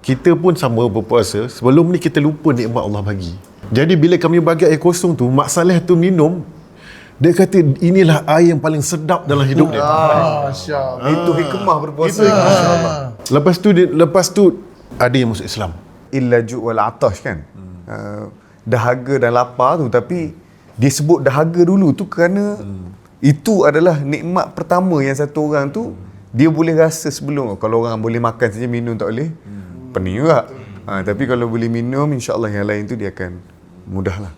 kita pun sama berpuasa, sebelum ni kita lupa nikmat Allah bagi. Jadi bila kami bagi air kosong tu, Mak Saleh tu minum, dia kata inilah air yang paling sedap dalam hidup dia. Masya-Allah. Itu hikmah berpuasa. Lepas tu ada yang masuk Islam. Illa ju' wal atash kan. Dahaga dan lapar tu, tapi dia sebut dahaga dulu tu kerana itu adalah nikmat pertama yang satu orang tu dia boleh rasa sebelum. Kalau orang boleh makan saja, minum tak boleh, pening juga. Tapi kalau boleh minum, insya-Allah yang lain tu dia akan mudahlah.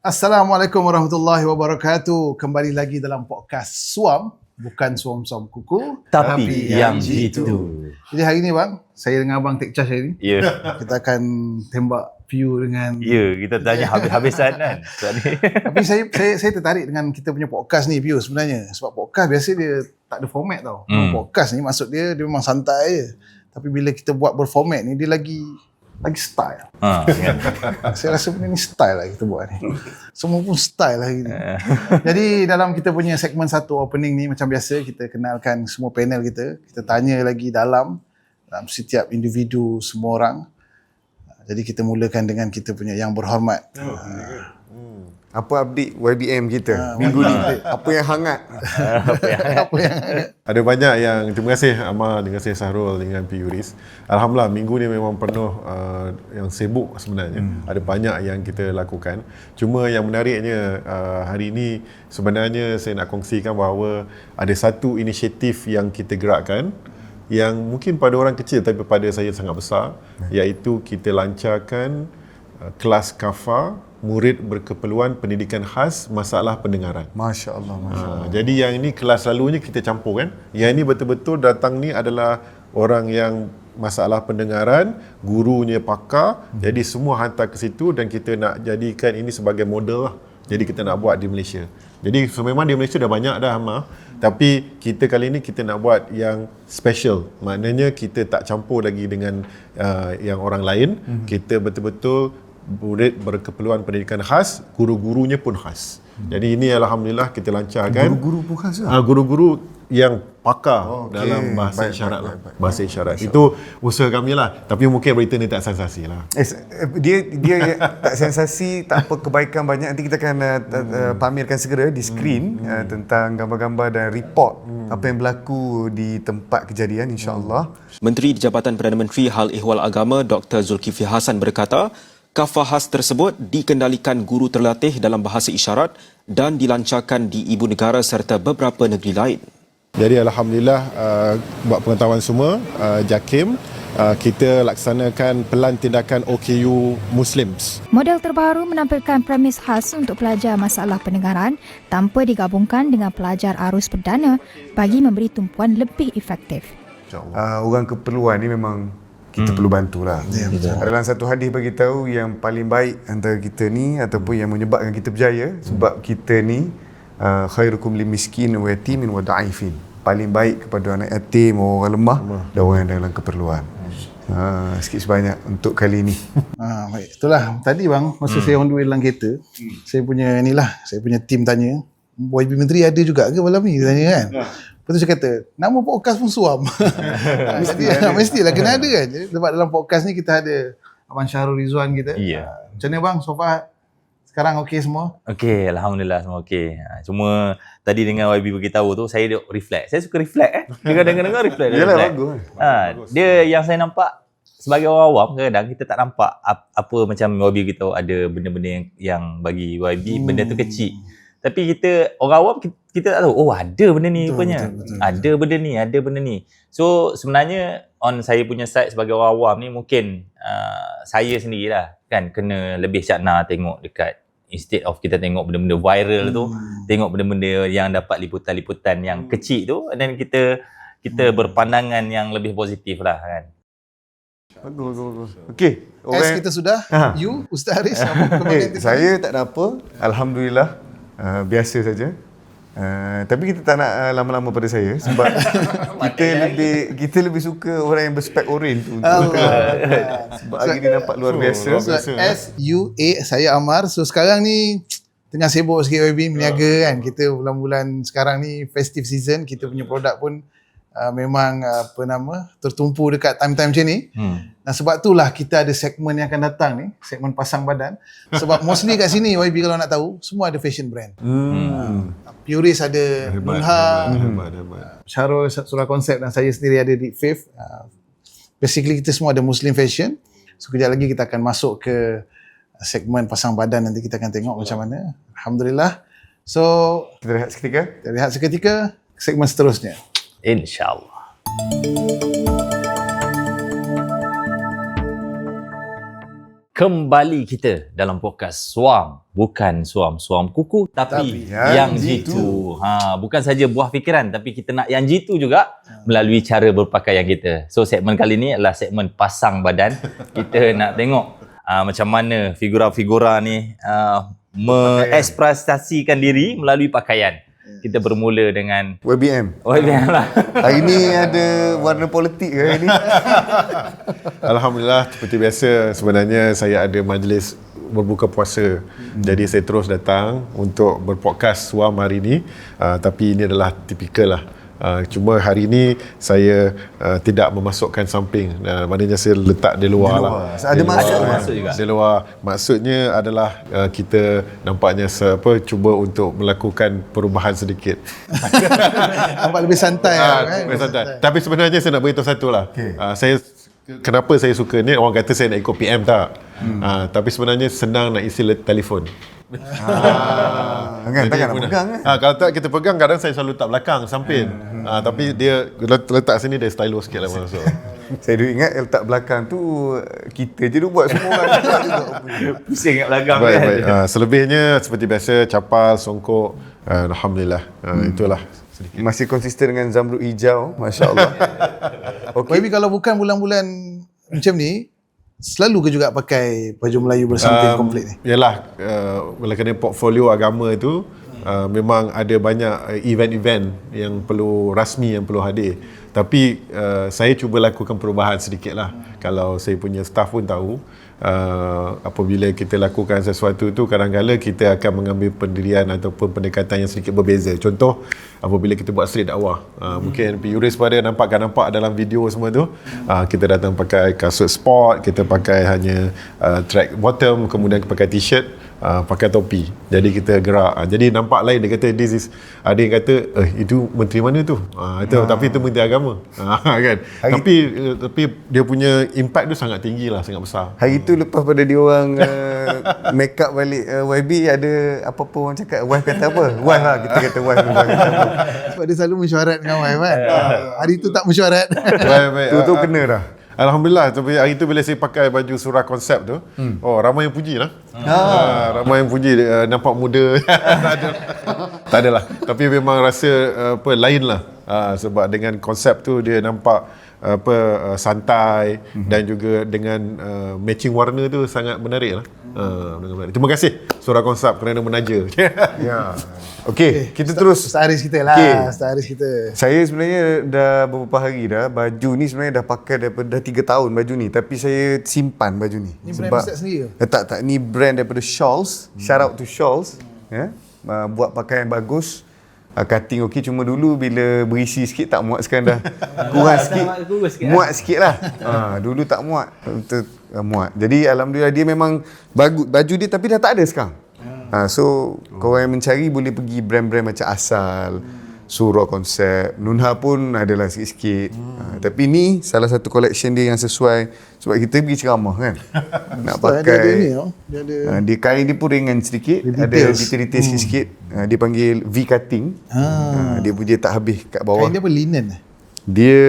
Assalamualaikum warahmatullahi wabarakatuh. Kembali lagi dalam podcast Suam. Bukan suam-suam kuku, tapi yang jitu. Jadi hari ni bang, saya dengan abang take charge hari ni. Ya. Kita akan tembak view dengan... Ya, kita tanya habis-habisan kan. Tapi saya tertarik dengan kita punya podcast ni view sebenarnya. Sebab podcast biasa dia tak ada format tau. Podcast ni maksud dia memang santai je. Tapi bila kita buat berformat ni, dia lagi style. Saya rasa benda ni style lah kita buat ni. Semua pun style lah hari ni. Jadi dalam kita punya segmen satu opening ni, macam biasa kita kenalkan semua panel kita. Kita tanya lagi dalam setiap individu semua orang. Jadi kita mulakan dengan kita punya yang berhormat. Apa update YBM kita minggu ni? Apa yang hangat? Apa yang Ada banyak yang, terima kasih Amar, terima kasih Sahrul dengan P. Yuris. Alhamdulillah minggu ni memang penuh yang sibuk sebenarnya. Ada banyak yang kita lakukan. Cuma yang menariknya hari ini sebenarnya saya nak kongsikan bahawa ada satu inisiatif yang kita gerakkan yang mungkin pada orang kecil tapi pada saya sangat besar, iaitu kita lancarkan kelas kafa murid berkeperluan pendidikan khas masalah pendengaran. Masya-Allah, masya-Allah. Jadi yang ini kelas selalunya kita campur kan. Yang ini betul-betul datang ni adalah orang yang masalah pendengaran, gurunya pakar. Jadi semua hantar ke situ dan kita nak jadikan ini sebagai model lah. Jadi kita nak buat di Malaysia. Jadi memang di Malaysia dah banyak dah Amar. Tapi kita kali ini kita nak buat yang special. Maknanya kita tak campur lagi dengan yang orang lain. Kita betul-betul murid berkeperluan pendidikan khas, guru-gurunya pun khas. Jadi ini alhamdulillah kita lancarkan. Guru-guru pun khas lah? Guru-guru yang pakar dalam bahasa isyarat lah. Bahasa isyarat. Itu usaha kami lah. Tapi mungkin berita ni tak sensasi lah. Dia tak sensasi, tak apa, kebaikan banyak. Nanti kita akan pamerkan segera di skrin tentang gambar-gambar dan report apa yang berlaku di tempat kejadian, insya-Allah. Menteri di Jabatan Perdana Menteri Hal Ehwal Agama Dr. Zulkifli Hasan berkata, kafah khas tersebut dikendalikan guru terlatih dalam bahasa isyarat dan dilancarkan di ibu negara serta beberapa negeri lain. Jadi alhamdulillah buat pengetahuan semua, JAKIM kita laksanakan pelan tindakan OKU Muslims. Model terbaru menampilkan premis khas untuk pelajar masalah pendengaran tanpa digabungkan dengan pelajar arus perdana bagi memberi tumpuan lebih efektif. Orang keperluan ni memang kita perlu bantulah. Dalam satu hadis bagi tahu yang paling baik antara kita ni ataupun yang menyebabkan kita berjaya, sebab kita ni khairukum limiskin wa yatimin wa da'ifin. Paling baik kepada anak yatim, orang lemah dan orang yang dalam keperluan. Sikit sebanyak untuk kali ni. Baik. Itulah tadi bang, masa saya on the way dalam kereta, saya punya tim tanya, YB Menteri ada juga ke malam ni? Dia tanya kan. Lepas tu saya kata, nama podcast pun Suam. Mestilah kena ada kan. Sebab dalam podcast ni kita ada Abang Syahrul Rizwan kita. Ya. Macam mana bang, so far sekarang okey semua? Okey, alhamdulillah semua okey. Cuma tadi dengan YB beritahu tu saya duk reflect. Saya suka reflect Dia dengar reflect. Yalah, bagus. Dia yang saya nampak sebagai orang awam, kadang-kadang kita tak nampak apa macam YB beritahu ada benda-benda yang bagi YB benda tu kecil. Tapi kita orang awam kita tak tahu, oh ada benda ni rupanya. Ada benda ni. So sebenarnya on saya punya side sebagai orang awam ni mungkin saya sendirilah kan kena lebih syakna tengok dekat, instead of kita tengok benda-benda viral tu, tengok benda-benda yang dapat liputan-liputan yang kecil tu, dan kita berpandangan yang lebih positif lah kan. Bagus. Okey. S kita sudah. You, Ustaz Haris, Saya tak ada apa. Alhamdulillah. Biasa saja. Tapi kita tak nak lama-lama pada saya sebab kita lebih suka orang yang berspek orange tu. Sebab hari ni nampak luar biasa. So, SUA, saya Amar. So sekarang ni tengah sibuk sikit YB meniaga kan. Kita bulan-bulan sekarang ni festive season, kita punya produk pun memang tertumpu dekat time-time macam ni. Dan sebab itulah kita ada segmen yang akan datang ni, segmen pasang badan. Sebab mostly kat sini YB kalau nak tahu, semua ada fashion brand. Puris ada, Nunha, Syarul Surah Konsep dan saya sendiri ada di Faith. Basically kita semua ada Muslim fashion. So kejap lagi kita akan masuk ke segmen pasang badan, nanti kita akan tengok macam mana. Alhamdulillah. So Kita rehat seketika. segmen seterusnya. InsyaAllah. Kembali kita dalam podcast Suam. Bukan suam kuku tapi yang jitu. Bukan saja buah fikiran tapi kita nak yang jitu juga melalui cara berpakaian kita. So segmen kali ni adalah segmen pasang badan. Kita nak tengok macam mana figura-figura ni mengekspresiasikan diri melalui pakaian. Kita bermula dengan YBM. lah. Hari ni ada warna politik ke hari ni? Alhamdulillah, seperti biasa sebenarnya saya ada majlis berbuka puasa. Jadi saya terus datang untuk berpodcast Suam hari ni. Tapi ini adalah tipikal lah. Cuma hari ni saya tidak memasukkan samping. Maknanya saya letak di luar lah. Ada masuk juga. Di luar. Maksudnya adalah kita nampaknya cuba untuk melakukan perubahan sedikit. Nampak lebih santai kan? Lebih santai. Tapi sebenarnya saya nak beritahu satu lah. Kenapa saya suka ni, orang kata saya nak ikut PM tak? Tapi sebenarnya senang nak isi telefon. Kan takkan nak pegang kan? Kalau tak kita pegang, kadang saya selalu letak belakang samping. Tapi dia letak sini dia stylo sikit lah masuk. Saya dulu ingat letak belakang tu kita je dulu buat semua orang. Pusing kat belakang Baik, kan. baik. Selebihnya seperti biasa, capal, songkok, Alhamdulillah. Itulah sedikit. Masih konsisten dengan zamrud hijau, masya-Allah. YB kalau bukan bulan-bulan macam ni, selalu ke juga pakai baju Melayu bersamping komplit ni? Yalah, oleh kerana portfolio agama itu memang ada banyak event-event yang perlu rasmi yang perlu hadir. Tapi saya cuba lakukan perubahan sedikit lah. Kalau saya punya staff pun tahu, apabila kita lakukan sesuatu tu, kadang-kadang kita akan mengambil pendirian ataupun pendekatan yang sedikit berbeza. Contoh, apabila kita buat street dakwah, mungkin Puris pada nampak dalam video semua tu, kita datang pakai kasut sport, kita pakai hanya track bottom, kemudian pakai t-shirt, pakai topi. Jadi kita gerak. Jadi nampak lain. Dia kata this is, ada yang kata itu menteri mana tu? Tapi itu menteri agama. Kan. Tapi dia punya impact tu sangat tinggi lah, sangat besar. Hari tu lepas pada dia orang make up balik YB, ada apa-apa orang cakap, wife kata apa? Wife lah, kita kata wife kata apa. Sebab dia selalu mesyuarat dengan wife kan. Hari tu tak mesyuarat. Baik. Tu kena dah. Alhamdulillah, tapi hari tu bila saya pakai baju surah konsep tu, ramai yang puji lah. Ramai yang puji, nampak muda. Tak adalah. Tapi memang rasa lain lah. Sebab dengan konsep tu dia nampak santai dan juga dengan matching warna tu sangat menarik lah. Terima kasih surah konsep kerana menaja. Ya. Okey, kita terus. Ustaz Haris kita lah. Okey. Ustaz Haris kita. Saya sebenarnya dah beberapa hari dah, baju ni sebenarnya dah pakai daripada dah 3 tahun baju ni, tapi saya simpan baju ni. Ni brand Ustaz sendiri ke? Tak, ni brand daripada Shawls. Shout out to Shawls. Buat pakaian bagus. Cutting okey, cuma dulu bila berisi sikit tak muat, sekarang dah kurang sikit. Muat sikit lah. Dulu tak muat. Muat. Jadi alhamdulillah dia memang bagus baju dia, tapi dah tak ada sekarang. So korang yang mencari boleh pergi brand-brand macam Asal, Surah Konsep, Nunha pun adalah sikit-sikit. Tapi ni salah satu collection dia yang sesuai, sebab kita pergi ceramah kan. Nak pakai Dia ada ni tau. Dia ada dia kain dia pun ringan sedikit, ada detail-detail sikit-sikit. Dia panggil V cutting. Dia tak habis kat bawah. kain dia apa, linen eh? Dia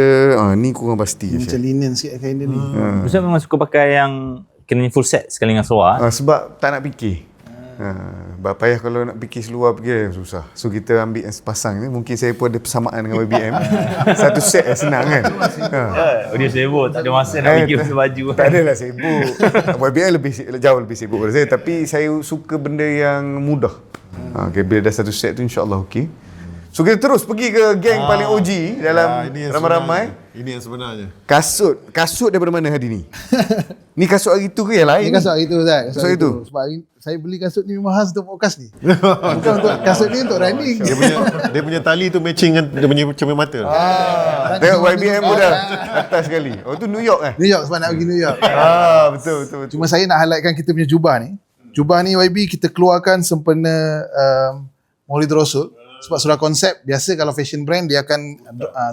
ni kurang pasti. Dia macam linen sikit kain dia ni. Ustaz memang suka pakai yang kena full set sekali dengan seluar. Sebab tak nak fikir. Payah kalau nak fikir seluar pergi susah. So kita ambil yang sepasang ni. Mungkin saya pun ada persamaan dengan YBM. Satu set senang kan. Dia sibuk, tak ada masa nak fikir pasal baju. Tak adalah sibuk. YBM jauh lebih sibuk daripada saya. Tapi saya suka benda yang mudah. Bila dah satu set tu insyaAllah okey. So kita terus pergi ke geng paling OG dalam ini yang ramai-ramai. sebenarnya. Ini yang sebenarnya. Kasut daripada mana Hadi ni? Ni kasut hari tu ke yang lain? Ini kasut hari tu Ustaz. Kasut hari tu. Sebab saya beli kasut ni memang khas untuk podcast ni. Bukan untuk kasut ni untuk running. Dia punya tali tu matching dengan dia punya cermin mata. Tengok YBM pun dah atas sekali. Oh tu New York New York sebab nak pergi New York. betul. Cuma saya nak highlightkan kita punya jubah ni. Jubah ni YB kita keluarkan sempena Maulid Rasul. Sebab surah konsep, biasa kalau fashion brand dia akan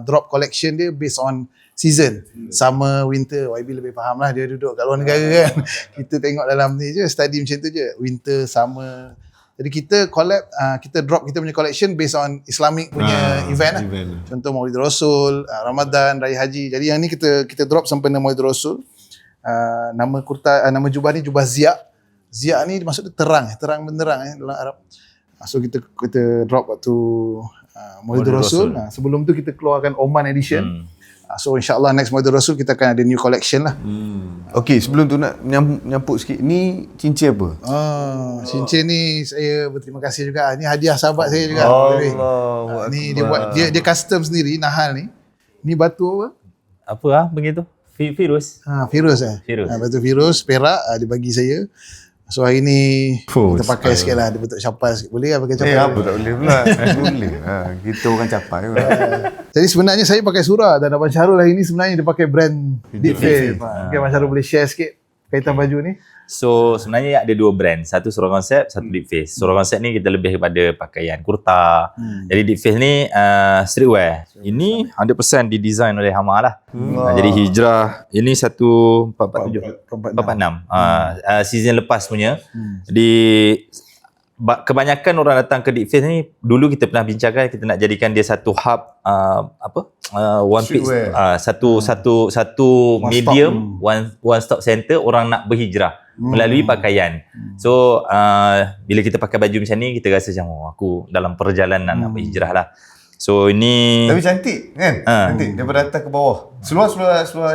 drop collection dia based on season. Summer, winter, YB lebih faham lah, dia duduk kat luar negara kan. Kita tengok dalam ni je, study macam tu je. Winter, summer. Jadi kita collab, kita drop kita punya collection based on Islamic punya event lah. Contoh Maulid Rasul, Ramadan, Raya Haji. Jadi yang ni kita drop sempena Maulid Rasul. Nama jubah ni jubah Zia'. Zia' ni maksud dia terang benderang dalam Arab. So kita drop waktu Maulid Rasul. Sebelum tu kita keluarkan Oman edition. So insyaAllah next Maulid Rasul kita akan ada new collection lah. Okey, sebelum tu nak nyampuk sikit. Ni cincin apa? Cincin ni saya berterima kasih juga. Ni hadiah sahabat saya juga. Ni dia buat dia custom sendiri Nahal ni. Ni batu apa? Apa begitu? Virus. Virus Virus. Batu virus perak dia bagi saya. So hari ni kita pakai sikit lah. Dia bentuk capai sikit. Boleh lah pakai capai? Apa tak boleh pula? Boleh. Kita orang capai pula. Jadi sebenarnya saya pakai surah dan Abang Syahrul hari ni sebenarnya dia pakai brand Deepface. Mungkin Abang Syahrul boleh share sikit kaitan baju ni. So sebenarnya ada dua brand. Satu surah konsep, satu Deepface. Surah konsep ni kita lebih kepada pakaian kurta. Jadi Deepface ni streetwear. Ini 100% didesign oleh Hama lah. Jadi hijrah. Ini 146. Season lepas punya. Kebanyakan orang datang ke Deepface ni, dulu kita pernah bincangkan kita nak jadikan dia satu hub one piece, satu medium one stop center orang nak berhijrah melalui pakaian. So bila kita pakai baju macam ni kita rasa macam aku dalam perjalanan nak berhijrah lah. So ini Tapi cantik kan? Cantik daripada atas ke bawah. Seluar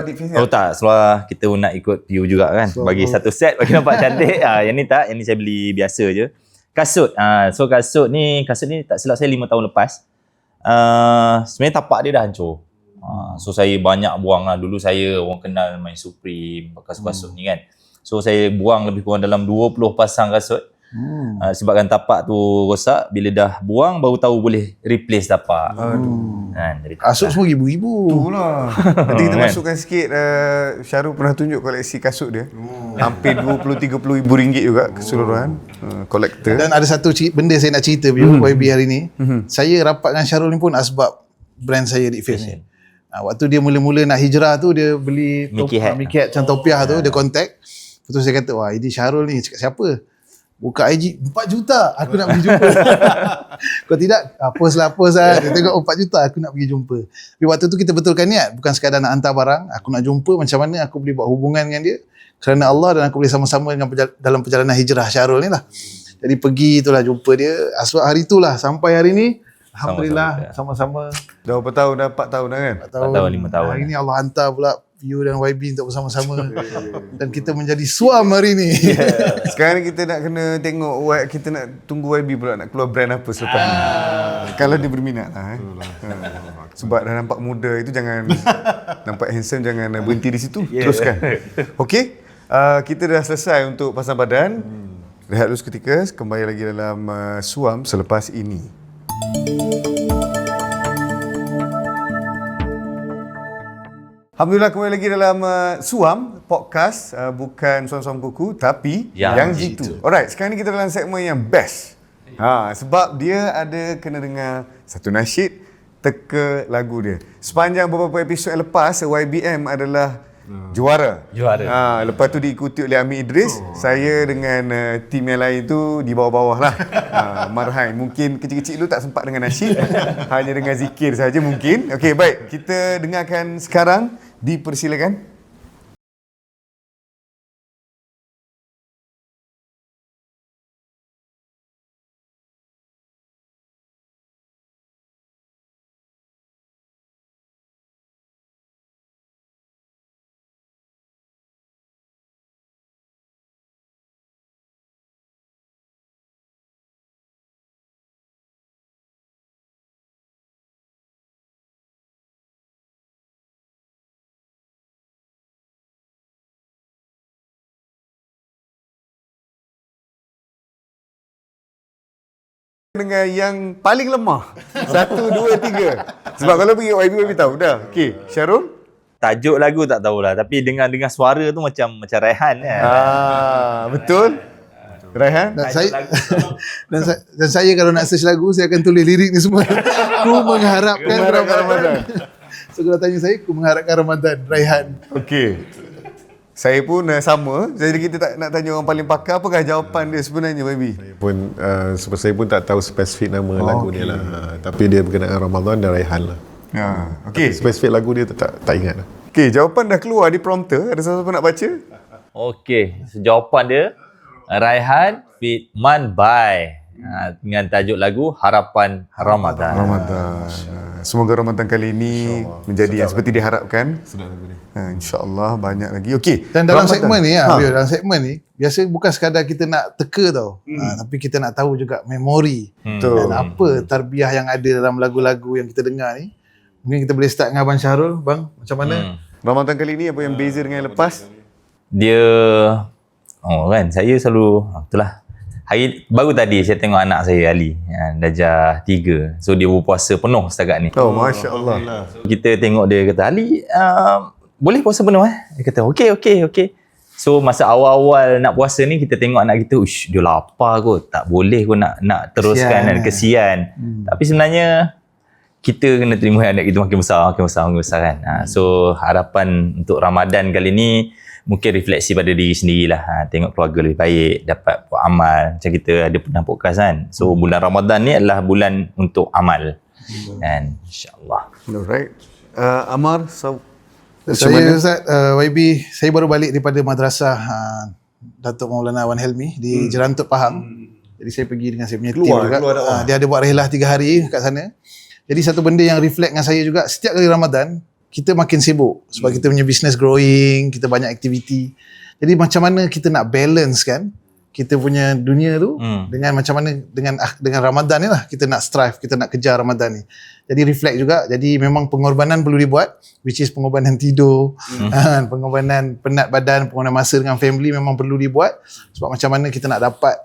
Deepface Oh tak, seluar kita pun nak ikut view juga kan. Bagi satu set bagi nampak cantik. Yang ni tak, yang ni saya beli biasa je. Kasut. So kasut ni tak silap saya 5 tahun lepas. Sebenarnya tapak dia dah hancur. So saya banyak buang lah. Dulu saya orang kenal main Supreme, kasut-kasut ni kan. So saya buang lebih kurang dalam 20 pasang kasut. Sebabkan tapak tu rosak, bila dah buang baru tahu boleh replace tapak. Jadi Kasut semua ribu-ribu. Itulah. Nanti kita masukkan sikit. Syahrul pernah tunjuk koleksi kasut dia. Hampir 20-30 ribu ringgit juga keseluruhan. Kolektor. Dan ada satu benda saya nak cerita YB hari ni. Saya rapat dengan Syahrul ni pun asbab brand saya Deepface ni. Waktu dia mula-mula nak hijrah tu dia beli Mickey hat macam topiah tu, dia contact. Lepas tu saya kata, wah ini Syahrul ni, cakap siapa? Buka IG 4 juta aku nak pergi jumpa. Kalau tidak post lah. Dia tengok 4 juta aku nak pergi jumpa. Tapi waktu tu kita betulkan niat, bukan sekadar nak hantar barang, aku nak jumpa macam mana aku boleh buat hubungan dengan dia kerana Allah dan aku boleh sama-sama dengan dalam perjalanan hijrah Syahrul ni lah. Jadi pergi itulah jumpa dia. Asal hari itulah sampai hari ni alhamdulillah sama-sama. Dah berapa tahun? Dah 4 tahun dah kan? 4 tahun 5 tahun. Hari ni Allah hantar pula you dan YB untuk bersama-sama. Dan kita menjadi suam hari ni. Sekarang kita nak kena tengok, kita nak tunggu YB pula nak keluar brand apa selepas ni. Kalau dia berminat lah. Sebab dah nampak muda itu jangan nampak handsome, jangan berhenti di situ. Teruskan. Okey, kita dah selesai untuk pasang badan. Rehat dulu seketika, kembali lagi dalam Suam selepas ini. Alhamdulillah kembali lagi dalam Suam podcast, bukan Suam-Suam Kuku tapi yang jitu. Alright, sekarang ni kita dalam segmen yang best. Sebab dia ada kena dengar satu nasyid teka lagu dia. Sepanjang beberapa episod yang lepas YBM adalah juara. Lepas tu diikuti oleh Amir Idris. Saya dengan tim yang lain tu di bawah-bawah lah. Marhain mungkin kecil-kecil dulu tak sempat dengan nasyid. Hanya dengan zikir saja mungkin. Okey, baik. Kita dengarkan sekarang. Dipersilakan. dengan yang paling lemah. 1, 2, 3. Sebab kalau pergi YB tahu dah. Okey, Syarul? Tajuk lagu tak tahulah, tapi dengar suara tu macam Raihan kan. Betul. Raihan? Dan saya dan saya kalau nak search lagu, saya akan tulis lirik ni semua. Ku mengharapkan Ramadan. So kalau tanya saya, ku mengharapkan Ramadan, Raihan. Okey. Saya pun sama. Jadi kita tak nak tanya orang paling pakar, apakah jawapan dia sebenarnya, baby? Sebab saya pun tak tahu spesifik nama lagu ni lah. Tapi dia berkenaan Ramadan dan Raihan lah. Okey. Spesifik lagu dia tak ingat lah. Okey, jawapan dah keluar di prompter. Ada siapa nak baca? Okey, so jawapan dia Raihan feat Man Bai. Dengan tajuk lagu Harapan Ramadan. Semoga Ramadan kali ini menjadi yang seperti diharapkan. InsyaAllah banyak lagi. Okey. Dan dalam segmen ni, dalam segmen ni, biasa bukan sekadar kita nak teka tau. Tapi kita nak tahu juga memori. Dan apa tarbiyah yang ada dalam lagu-lagu yang kita dengar ni. Mungkin kita boleh start dengan Abang Syahrul. Bang, macam mana? Ramadan kali ni apa yang beza dengan yang lepas? Dia kan saya selalu itulah. Hari baru tadi saya tengok anak saya Ali, darjah 3. So dia berpuasa penuh setakat ni. Oh, masya-Allah. Kita tengok dia kata, "Ali, boleh puasa penuh?" Dia kata, "Okey." So masa awal-awal nak puasa ni kita tengok anak kita, "Ush, dia lapar kot. Tak boleh kot nak teruskan dan kesian." Tapi sebenarnya kita kena terima anak kita makin besar kan. So harapan untuk Ramadan kali ni mungkin refleksi pada diri sendirilah. Tengok keluarga lebih baik, dapat buat amal. Macam kita ada pernah podcast kan. So bulan Ramadan ni adalah bulan untuk amal. Dan insya-Allah. Alright. Amar, Saya Ustaz YB, saya baru balik daripada madrasah Datuk Maulana Wan Helmi di Jerantut Pahang. Jadi saya pergi dengan saya punya tim juga. Dia ada buat rehlah 3 hari kat sana. Jadi satu benda yang reflect dengan saya juga, setiap kali Ramadan kita makin sibuk sebab kita punya business growing, kita banyak aktiviti. Jadi macam mana kita nak balance kan kita punya dunia tu dengan macam mana dengan Ramadan ni lah kita nak strive, kita nak kejar Ramadan ni. Jadi reflect juga. Jadi memang pengorbanan perlu dibuat, which is pengorbanan tidur, pengorbanan penat badan, pengorbanan masa dengan family memang perlu dibuat sebab macam mana kita nak dapat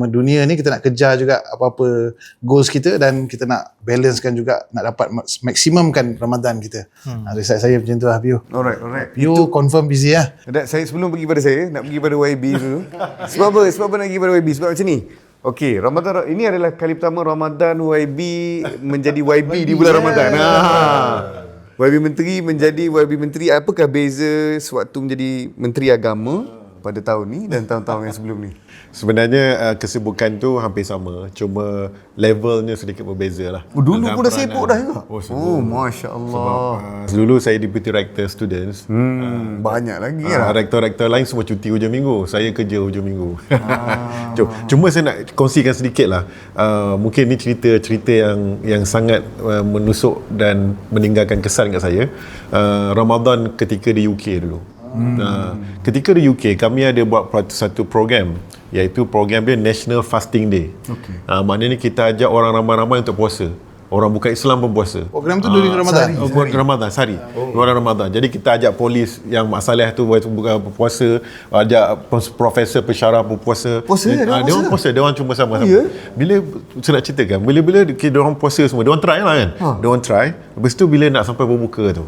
dunia ni, kita nak kejar juga apa-apa goals kita dan kita nak balancekan juga, nak dapat maksimumkan Ramadan kita. Saya macam tu lah, Piu. Alright. Piu confirm busy lah. Saya sebelum pergi pada saya, nak pergi pada YB dulu. Sebab apa nak pergi pada YB? Sebab macam ni. Okey, Ramadan ini adalah kali pertama Ramadan YB menjadi YB di bulan Ramadan. YB Menteri menjadi YB Menteri. Apakah beza sewaktu menjadi Menteri Agama pada tahun ni dan tahun-tahun yang sebelum ni? Sebenarnya kesibukan tu hampir sama, cuma levelnya sedikit berbeza lah. Dulu pun dah sibuk dah juga? Masya Allah. Dulu saya Deputy Rector Students. Banyak lagi lah. Rektor-rektor lain semua cuti hujung minggu, saya kerja hujung minggu. Cuma saya nak kongsikan sedikit lah. Mungkin ni cerita yang sangat menusuk dan meninggalkan kesan kat saya. Ramadan ketika di UK dulu. Ketika di UK kami ada buat satu program, iaitu program dia National Fasting Day. Maknanya kita ajak orang ramai-ramai untuk puasa. Orang bukan Islam pun puasa. Program tu during Ramadan. Ramadan sehari. Bulan Ramadan. Jadi kita ajak polis yang Mak Saleh tu buka puasa, ajak profesor pensyarah pun puasa. Dia orang puasa, dia orang cuma sama-sama. Bila saya nak ceritakan, bila dia orang puasa semua, dia orang try lah kan. Dia orang try. Lepas tu bila nak sampai berbuka tu.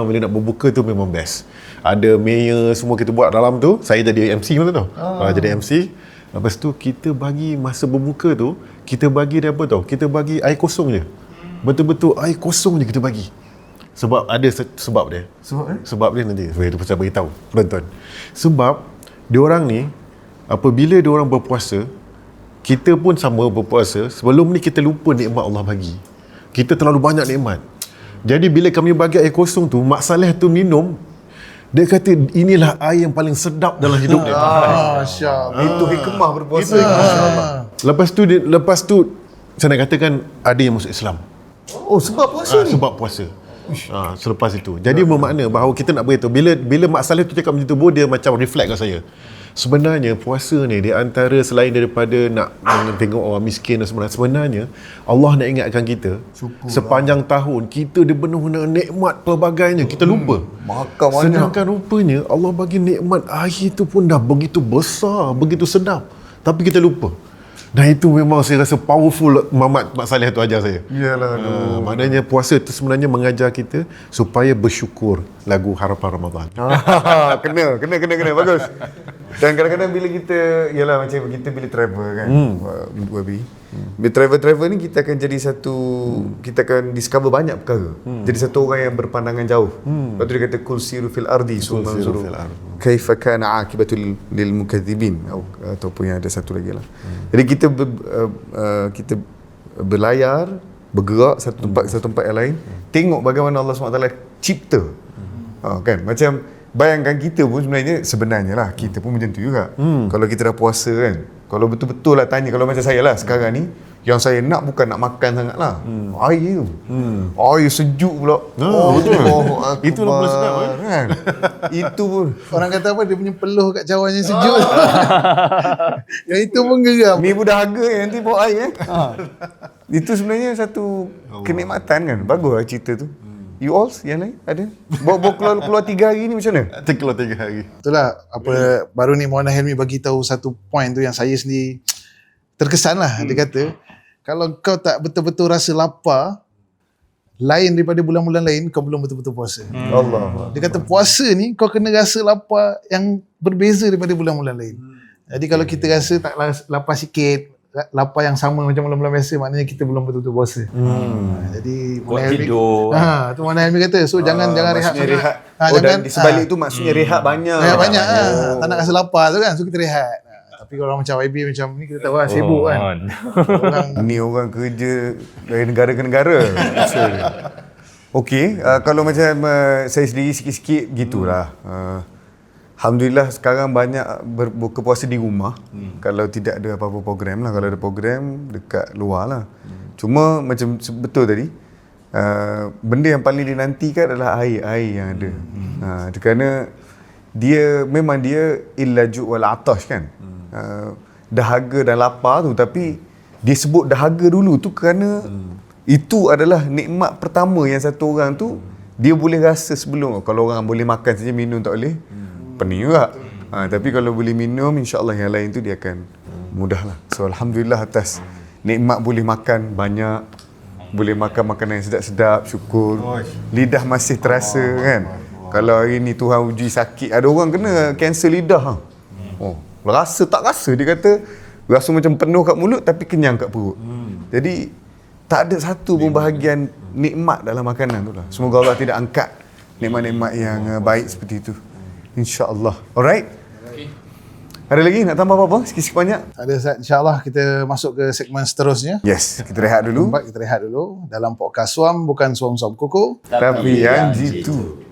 Bila nak berbuka tu memang best. Ada mayor semua kita buat dalam tu. Saya jadi MC masa tu. Jadi MC. Lepas tu kita bagi masa berbuka tu, kita bagi dia apa tau? Kita bagi air kosong je. Betul-betul air kosong je kita bagi. Sebab ada sebab dia. Sebab dia nanti saya beritahu penonton. Sebab diorang ni apabila diorang berpuasa, kita pun sama berpuasa, sebelum ni kita lupa nikmat Allah bagi. Kita terlalu banyak nikmat. Jadi bila kami bagi air kosong tu, Mak Saleh tu minum, dia kata inilah air yang paling sedap dalam hidup dia. Masya-Allah. Itu hikmah berpuasa. Lepas tu saya nak katakan ada yang masuk Islam. Sebab puasa ni. Sebab puasa. Selepas itu. Jadi bermakna bahawa kita nak beritahu bila Mak Saleh tu cakap macam tu, dia macam reflect kat saya. Sebenarnya puasa ni di antara selain daripada nak tengok orang miskin dan sebenarnya Allah nak ingatkan kita sepanjang tahun kita dipenuh dengan nikmat pelbagainya, kita lupa. Sedangkan rupanya Allah bagi nikmat air tu pun dah begitu besar, begitu sedap, tapi kita lupa. Dan itu memang saya rasa powerful Mak Saleh tu ajar saya. Iyalah. Maknanya puasa tu sebenarnya mengajar kita supaya bersyukur lagu Harapan Ramadan. Kena bagus. Dan kadang-kadang bila kita yalah macam kita bila travel kan. Bila travel ni kita akan jadi satu kita akan discover banyak perkara. Jadi satu orang yang berpandangan jauh. Lepas tu dia kata kul siru fil ardi summa zuru kaifa kana aqibatul lil mukadzibin ataupun yang ada satu lagi lah. Jadi kita berlayar, bergerak satu tempat ke satu tempat yang lain, tengok bagaimana Allah SWT cipta. Kan macam bayangkan kita pun sebenarnya lah kita pun macam tu juga. Kalau kita dah puasa kan, kalau betul-betul lah tanya, kalau macam saya lah sekarang ni, yang saya nak bukan nak makan sangat lah, air tu. Air sejuk pula. Betul. Itu lah pula sedap kan. Itu pun Orang kata apa, dia punya peluh kat cawan yang sejuk. Yang itu pun geram. ni pun dahaga nanti bawa air Itu sebenarnya satu kenikmatan kan. Bagus lah cerita tu. You all yang lain ada? Bawa keluar 3 hari ni macam mana? Keluar 3 hari. Itulah apa baru ni Maulana Helmi bagi tahu satu point tu yang saya sendiri terkesan lah. Dia kata kalau kau tak betul-betul rasa lapar lain daripada bulan-bulan lain, kau belum betul-betul puasa. Allah. Dia kata puasa ni kau kena rasa lapar yang berbeza daripada bulan-bulan lain. Jadi kalau kita rasa tak lapar sikit, lapar yang sama macam bulan-bulan biasa, maknanya kita belum betul-betul puasa. Jadi Kuat tidur. tu Maulana Helmi kata, so jangan rehat sangat. Rehat. Jangan, Dan di sebalik tu maksudnya rehat banyak. rehat banyak tak nak rasa lapar tu kan, so kita rehat. Tapi kalau orang macam YB macam ni, kita tahu lah sibuk kan. Orang Ni orang kerja dari negara ke negara. Okey, kalau macam saya sendiri sikit-sikit gitulah. Alhamdulillah sekarang banyak berbuka puasa di rumah. Kalau tidak ada apa-apa program lah. Kalau ada program dekat luar lah. Cuma macam betul tadi, benda yang paling dinantikan adalah air yang ada. Kerana dia memang dia illaju wal atash kan. Dahaga dan lapar tu, tapi dia sebut dahaga dulu tu kerana itu adalah nikmat pertama yang satu orang tu dia boleh rasa sebelum. Kalau orang boleh makan saja, minum tak boleh, pening juga. Tapi kalau boleh minum, insya-Allah yang lain tu dia akan mudah lah. So alhamdulillah atas nikmat boleh makan banyak, boleh makan makanan yang sedap-sedap, syukur. Lidah masih terasa kan. Kalau hari ni Tuhan uji sakit, ada orang kena kanser lidah. Rasa tak rasa, dia kata rasa macam penuh kat mulut tapi kenyang kat perut. Jadi tak ada satu pun bahagian nikmat dalam makanan tu lah. Semoga Allah tidak angkat nikmat-nikmat yang baik seperti itu, insya-Allah. Alright. Ada lagi nak tambah apa-apa? Sikit-sikit banyak? ada Ustaz, insya-Allah kita masuk ke segmen seterusnya. Yes, kita rehat dulu. Baik, kita rehat dulu dalam podcast Suam, bukan Suam-Suam Kuku. Tapi yang jitu.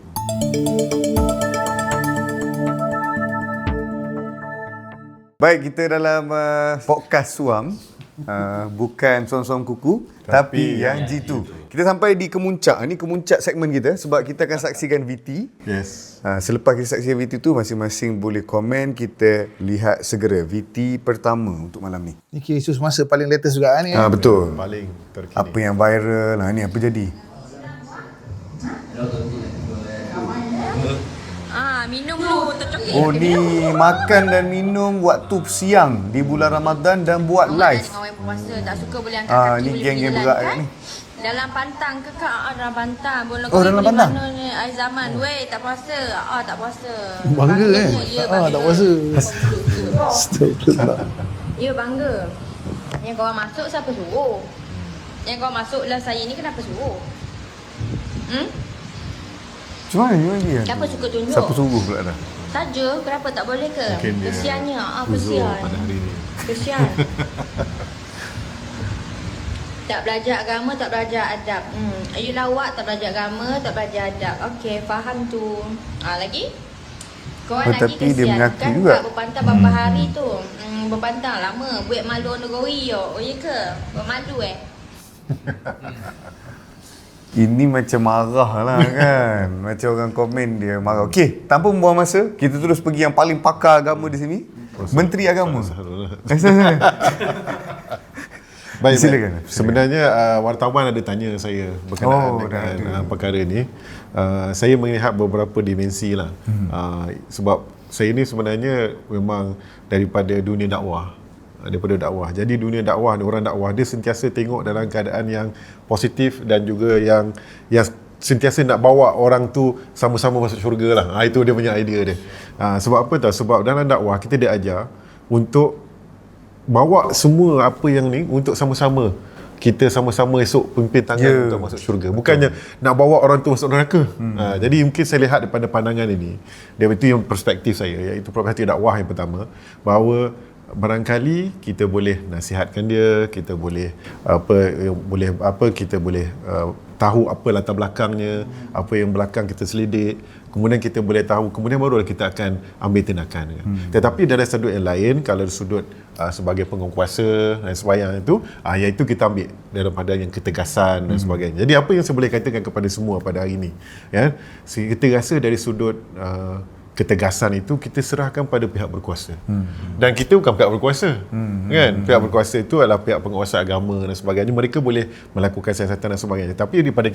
Baik, kita dalam podcast Suam, bukan Suam-Suam Kuku, tapi yang jitu. Kita sampai di kemuncak. Ini kemuncak segmen kita sebab kita akan saksikan VT. Yes. Selepas kita saksikan VT tu, masing-masing boleh komen. Kita lihat segera VT pertama untuk malam ni. Ni kira isu semasa paling latest juga ni. Betul. Paling terkini. Apa yang viral, ni apa jadi? Minum dulu tercoklat. Oh, ni makan dan minum waktu siang di bulan Ramadan dan buat live. Dengan orang puasa tak suka boleh angkat kaki, Ni boleh geng-geng pergi berat jalan, ni. Dalam pantang ke kak? Dalam pantang. Boleh dalam pantang? Mana ni air zaman. Weh, tak puasa. Tak puasa. Bangga kan? Ya, bangga. Tak puasa. Astagfirullah. Ya, bangga. Yang kau masuk siapa suruh? Yang kau masuk live saya ni kenapa suruh? Macam mana dia? Siapa suka tunjuk? Siapa suruh pula dah? Saja, kenapa tak boleh ke? Mungkin dia Kesiannya. uzur Kesian. pada hari ni. Kesian. Tak belajar agama, tak belajar adab. You lawak, tak belajar agama, tak belajar adab. Okey, faham tu. Lagi? Korang lagi tapi dia kesian. mengaku Kan juga. tak berpantang berapa hari tu. Berpantang lama. Buat malu negeri yo. Oh ya ke? Buat malu Ini macam marah lah kan. Macam orang komen dia marah. Okey, tanpa membuang masa, kita terus pergi yang paling pakar agama di sini. Menteri Agama. Baik, Silakan. Sebenarnya wartawan ada tanya saya berkenaan dengan perkara ni. Saya melihat beberapa dimensi lah. Sebab saya ni sebenarnya memang daripada dunia dakwah. daripada dakwah. Jadi dunia dakwah, orang dakwah dia sentiasa tengok dalam keadaan yang positif dan juga yang sentiasa nak bawa orang tu sama-sama masuk syurga lah. Itu dia punya idea dia. Sebab apa tahu? Sebab dalam dakwah kita diajar untuk bawa semua apa yang ni untuk sama-sama kita sama-sama esok pimpin tangan untuk masuk syurga. Bukannya nak bawa orang tu masuk neraka. Jadi mungkin saya lihat daripada pandangan ini, dia itu yang perspektif saya, iaitu perspektif dakwah yang pertama, bahawa barangkali kita boleh nasihatkan dia, kita boleh kita boleh tahu apa latar belakangnya, apa yang belakang kita selidik, kemudian kita boleh tahu, kemudian barulah kita akan ambil tindakan. Tetapi dari sudut yang lain, kalau dari sudut sebagai penguasa dan sebagainya itu, iaitu kita ambil daripada yang ketegasan dan sebagainya. Jadi apa yang saya boleh katakan kepada semua pada hari ini, ya, kita rasa dari sudut ketegasan itu kita serahkan pada pihak berkuasa. Dan kita bukan pihak berkuasa. Kan? Pihak berkuasa itu adalah pihak penguasa agama dan sebagainya. Mereka boleh melakukan siasatan dan sebagainya. Tapi daripada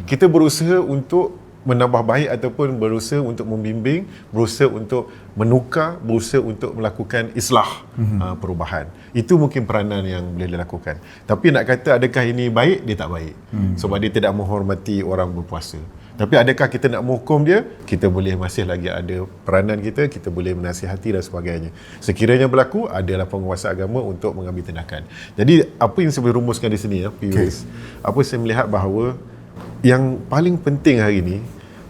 kita berusaha untuk menambah baik ataupun berusaha untuk membimbing, berusaha untuk menukar, berusaha untuk melakukan islah, perubahan. Itu mungkin peranan yang boleh dilakukan. Tapi nak kata adakah ini baik, dia tak baik. Sebab dia tidak menghormati orang berpuasa. Tapi adakah kita nak menghukum dia? Kita boleh masih lagi ada peranan kita boleh menasihati dan sebagainya. Sekiranya berlaku, adalah penguasa agama untuk mengambil tindakan. Jadi apa yang saya boleh rumuskan di sini, Pius, apa saya melihat bahawa yang paling penting hari ini,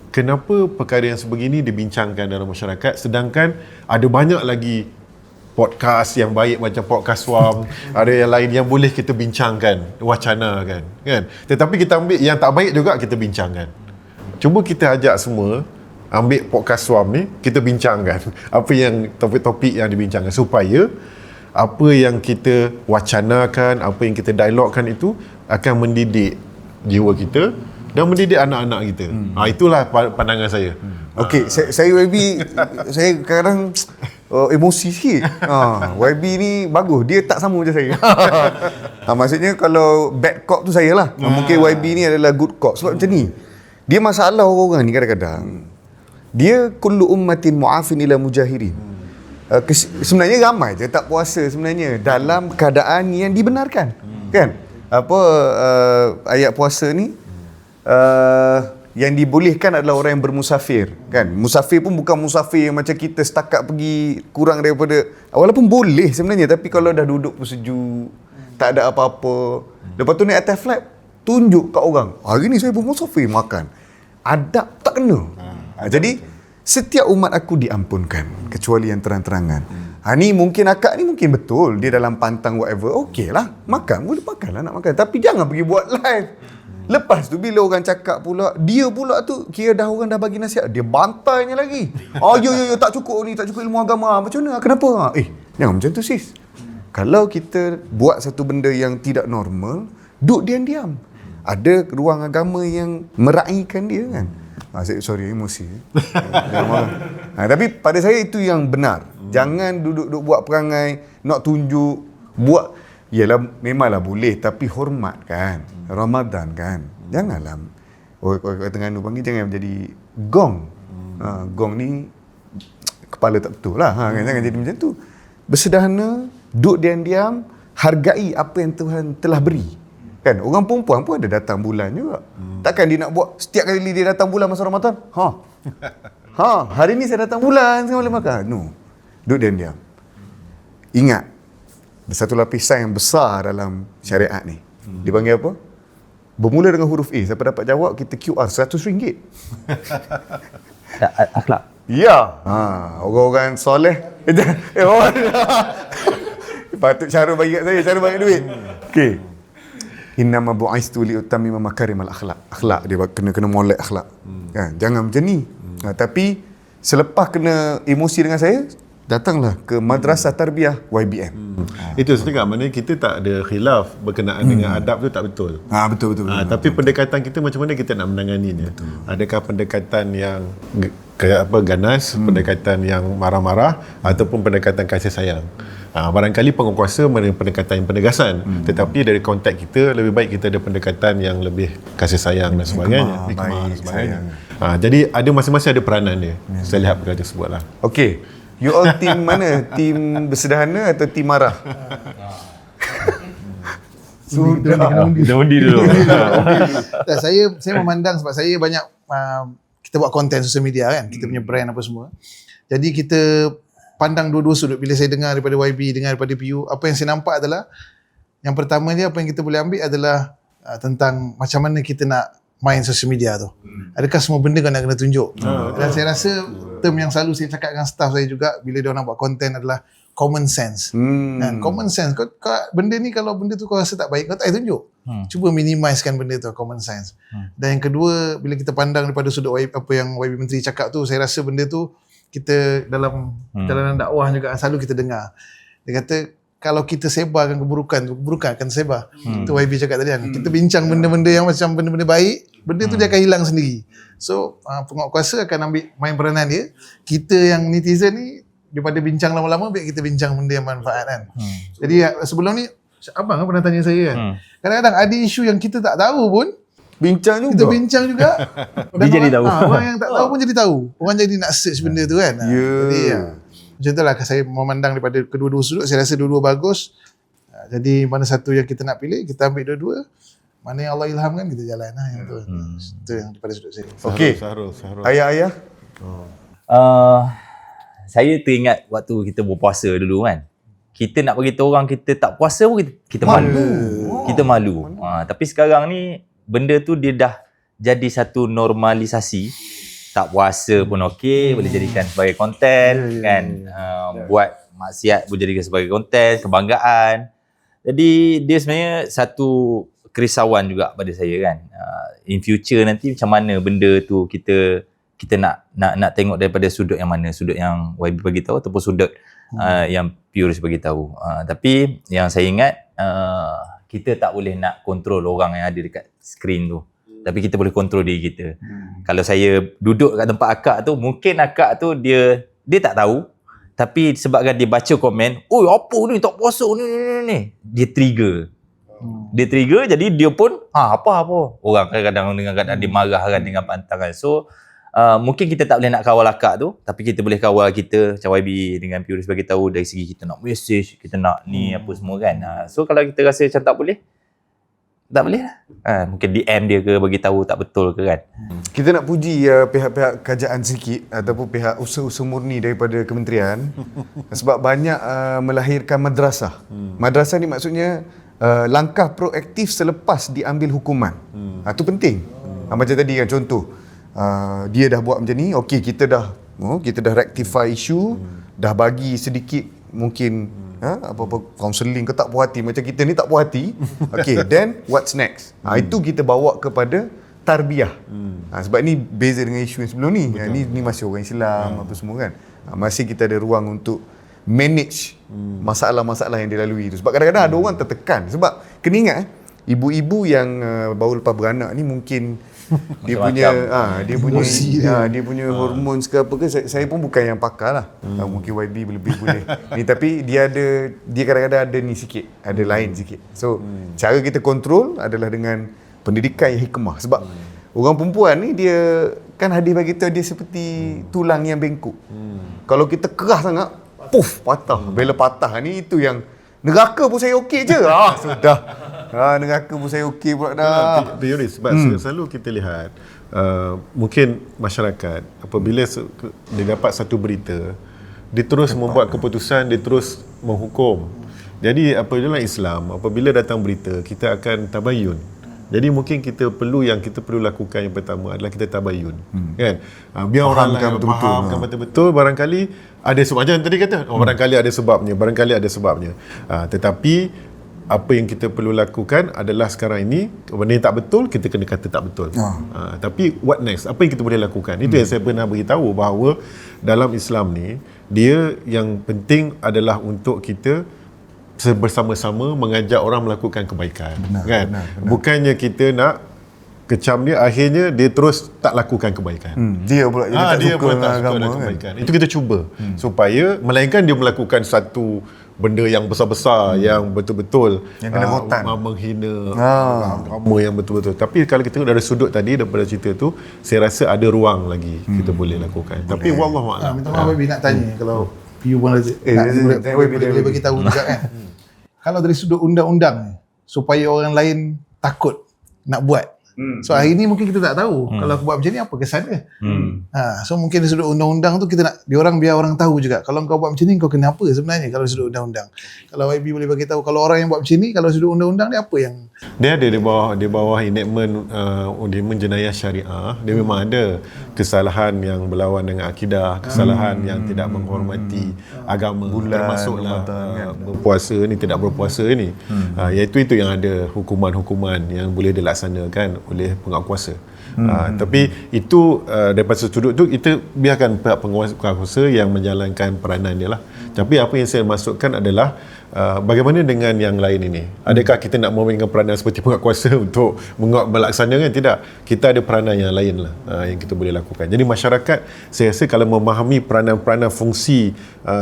kenapa perkara yang sebegini dibincangkan dalam masyarakat, sedangkan ada banyak lagi podcast yang baik macam podcast Swam, ada yang lain yang boleh kita bincangkan, wacanakan, kan? Tetapi kita ambil yang tak baik juga kita bincangkan. Cuba kita ajak semua ambil podcast Swam ni, kita bincangkan apa yang topik-topik yang dibincangkan, supaya apa yang kita wacanakan, apa yang kita dialogkan itu akan mendidik jiwa kita dan mendidik anak-anak kita. Itulah pandangan saya. Okey, saya YB, saya kadang emosi sikit. YB ni bagus, dia tak sama macam saya. Maksudnya kalau bad cop tu saya lah. Mungkin YB ni adalah good cop. Sebab macam ni, dia masalah orang ni kadang-kadang, dia kullu ummatin mu'afin ila mujahirin. Sebenarnya ramai je tak puasa sebenarnya dalam keadaan yang dibenarkan. Kan? Ayat puasa ni, yang dibolehkan adalah orang yang bermusafir, kan? Musafir pun bukan musafir macam kita setakat pergi kurang daripada, walaupun boleh sebenarnya, tapi kalau dah duduk pun sejuk, tak ada apa-apa, lepas tu naik atas flight, tunjuk kat orang, hari ni saya bermusafir makan, adab tak kena. Jadi setiap umat aku diampunkan kecuali yang terang-terangan. Ni mungkin akak ni mungkin betul, dia dalam pantang whatever, okey lah, makan boleh makan lah nak makan, tapi jangan pergi buat live. Lepas tu bila orang cakap pula, dia pula tu kira dah orang dah bagi nasihat, dia bantainya lagi. Yo tak cukup ni, tak cukup ilmu agama. Macam mana? Kenapa? Jangan macam tu sis. Kalau kita buat satu benda yang tidak normal, duduk diam-diam. Ada ruang agama yang meraihkan dia, kan? Sorry, emosi. Tapi pada saya itu yang benar. Jangan duduk buat perangai nak tunjuk, buat. Yalah, memanglah boleh, tapi hormat, kan. Ramadan, kan. Janganlah orang Terengganu panggil, jangan jadi gong. Gong ni kepala tak betul lah, kan. Jangan jadi macam tu. Bersederhana, duduk diam-diam, hargai apa yang Tuhan telah beri, kan. Orang perempuan pun ada datang bulan juga. Takkan dia nak buat setiap kali dia datang bulan masa Ramadan, hari ni saya datang bulan, saya boleh makan. No, duduk diam-diam. Ingat, ada satu lapisan yang besar dalam syariat ni. Dipanggil apa? Bermula dengan huruf A. Siapa dapat jawab, kita QR RM100. Akhlak. Ya. Orang-orang soleh. Patut cara bagi kat saya, cara bagi duit. Okey. Innama bu'istu li utammima makarimal akhlak. Akhlak dia kena molek akhlak. Kan? Jangan macam ni. Tapi selepas kena emosi dengan saya, datanglah ke Madrasah Tarbiyah YBM. Itu saya cakap, maknanya kita tak ada khilaf berkenaan dengan adab tu, tak betul. Betul. Tapi pendekatan kita macam mana kita nak menanganinya? Adakah pendekatan yang ganas, pendekatan yang marah-marah, ataupun pendekatan kasih sayang? Barangkali penguasa pendekatan yang penegasan, tetapi dari konteks kita lebih baik kita ada pendekatan yang lebih kasih sayang dan sebagainya, hikmah dan sebagainya. Jadi ada masing-masing ada peranan dia. Saya lihat perkara tersebut lah. Okey. You all team mana? Team bersederhana atau team marah? Sudah. Kita undi dulu. Tak, saya memandang sebab saya banyak kita buat konten sosial media kan, kita punya brand apa semua. Jadi kita pandang dua-dua sudut. Bila saya dengar daripada YB, dengar daripada PU, apa yang saya nampak adalah yang pertama dia apa yang kita boleh ambil adalah tentang macam mana kita nak main sosial media tu. Adakah semua benda kau nak kena tunjuk? Dan saya rasa term yang selalu saya cakap dengan staff saya juga bila dia orang buat konten adalah common sense. Kan? Common sense. Kau benda ni kalau benda tu kau rasa tak baik, kau tak payah tunjuk. Cuba minimizekan benda tu, common sense. Dan yang kedua, bila kita pandang daripada sudut apa yang YB Menteri cakap tu, saya rasa benda tu kita dalam perjalanan dakwah juga selalu kita dengar. Dia kata kalau kita sebarkan keburukan akan tersebar. Itu YB cakap tadi kan. Kita bincang benda-benda yang macam benda-benda baik, benda tu dia akan hilang sendiri. So penguatkuasa akan ambil main peranan dia. Kita yang netizen ni daripada bincang lama-lama, biar kita bincang benda yang manfaat kan. Jadi sebelum ni abang pernah tanya saya kan, kadang-kadang ada isu yang kita tak tahu pun Bincang juga. kita bincang juga. Dia jadi tahu. Orang yang tak tahu pun jadi tahu. Orang jadi nak search benda tu kan. Jadi macam tu lah saya memandang daripada kedua-dua sudut. Saya rasa dua-dua bagus. Jadi mana satu yang kita nak pilih, kita ambil dua-dua. Mana yang Allah ilhamkan, kita jalan lah. Yang tu. Itu yang daripada sudut saya. Okey. Sahrul. Ayah-ayah. Saya teringat waktu kita berpuasa dulu kan. Kita nak beritahu orang kita tak puasa pun kita malu. Kita malu. Tapi sekarang ni benda tu dia dah jadi satu normalisasi. Tak puasa pun okey, boleh jadikan sebagai konten kan. Buat maksiat boleh jadikan sebagai konten, kebanggaan. Jadi dia sebenarnya satu kerisauan juga pada saya kan. In future nanti macam mana benda tu kita nak tengok daripada sudut yang mana, sudut yang YB bagi tahu ataupun sudut yang Purus bagi tahu. Tapi yang saya ingat kita tak boleh nak kontrol orang yang ada dekat skrin tu. Tapi kita boleh kontrol diri kita. Kalau saya duduk kat tempat akak tu, mungkin akak tu dia tak tahu. Tapi sebabkan dia baca komen, "Oi, apa ni tak puasa ni." Dia trigger. Dia trigger, jadi dia pun apa. Orang kadang-kadang dengan keadaan dia marah kan dengan pantangan. So mungkin kita tak boleh nak kawal akak tu, tapi kita boleh kawal kita macam YB dengan Purus bagi tahu dari segi kita nak message, kita nak ni apa semua kan. So kalau kita rasa macam tak boleh lah. Mungkin DM dia ke bagi tahu tak betul ke kan. Kita nak puji pihak-pihak kerajaan sikit ataupun pihak usaha-usaha murni daripada kementerian sebab banyak melahirkan madrasah. Madrasah ni maksudnya langkah proaktif selepas diambil hukuman. Itu penting. Macam tadi kan contoh, dia dah buat macam ni, okey kita dah rectify isu, dah bagi sedikit mungkin apa-apa counselling ke tak puas hati macam kita ni tak puas hati. Okey, then what's next? Itu kita bawa kepada tarbiyah. Sebab ni beza dengan isu yang sebelum ni. Ni masih orang Islam apa semua kan. Masih kita ada ruang untuk manage masalah-masalah yang dilalui tu. Sebab kadang-kadang ada orang tertekan. Sebab kena ingat ibu-ibu yang baru lepas beranak ni mungkin dia punya hormon ke apa ke, saya pun bukan yang pakar lah. Mungkin YB lebih boleh ni, tapi dia kadang-kadang ada ni sikit, ada lain sikit. So cara kita kontrol adalah dengan pendidikan yang hikmah. Sebab orang perempuan ni dia kan hadis bagi tahu dia seperti tulang yang bengkok. Kalau kita keras sangat, patah. Bila patah ni itu yang neraka pun saya okey je. Sudah. Neraka pun saya okey pula dah. Purus, sebab selalu kita lihat mungkin masyarakat apabila dia dapat satu berita, dia terus membuat keputusan, dia terus menghukum. Jadi apabila Islam, apabila datang berita, kita akan tabayun. Jadi mungkin kita perlu lakukan yang pertama adalah kita tabayun. Kan? Biar orang lain fahamkan betul-betul, barangkali ada sebab macam tadi kata, barangkali ada sebabnya. Tetapi apa yang kita perlu lakukan adalah sekarang ini benda yang tak betul, kita kena kata tak betul. Tapi what next? Apa yang kita boleh lakukan? Itu yang saya pernah beritahu bahawa dalam Islam ni, dia yang penting adalah untuk kita bersama-sama mengajak orang melakukan kebaikan. Benar. Bukannya kita nak kecam dia, akhirnya dia terus tak lakukan kebaikan. Dia pula dia pula tak suka dengan kebaikan. Itu kita cuba supaya melainkan dia melakukan satu benda yang besar-besar yang betul-betul yang kena rotan, menghina agama yang betul-betul. Tapi kalau kita tengok dari sudut tadi daripada cerita tu, saya rasa ada ruang lagi kita boleh lakukan. Tapi wallahu a'lam. Minta maaf Baby nak tanya, kalau PU pun boleh bagi tahu juga kan. Kalau dari sudut undang-undang ni, supaya orang lain takut nak buat. So hari ni mungkin kita tak tahu kalau aku buat macam ni apa kesan dia. So mungkin dari sudut undang-undang tu kita nak diorang biar orang tahu juga. Kalau kau buat macam ni kau kena apa sebenarnya kalau dari sudut undang-undang. Kalau YB boleh bagi tahu kalau orang yang buat macam ni kalau dari sudut undang-undang dia apa yang Dia ada di bawah enactment jenayah syariah, dia memang ada kesalahan yang berlawan dengan akidah, kesalahan yang tidak menghormati agama, termasuklah berpuasa ni, tidak berpuasa ni. Iaitu itu yang ada hukuman-hukuman yang boleh dilaksanakan oleh penguatkuasa. Tapi itu daripada sudut tu kita biarkan pihak penguatkuasa yang menjalankan peranan dia lah. Tapi apa yang saya maksudkan adalah bagaimana dengan yang lain ini? Adakah kita nak memainkan peranan seperti penguatkuasa untuk melaksanakan? Tidak. Kita ada peranan yang lain lah yang kita boleh lakukan. Jadi masyarakat, saya rasa kalau memahami peranan-peranan fungsi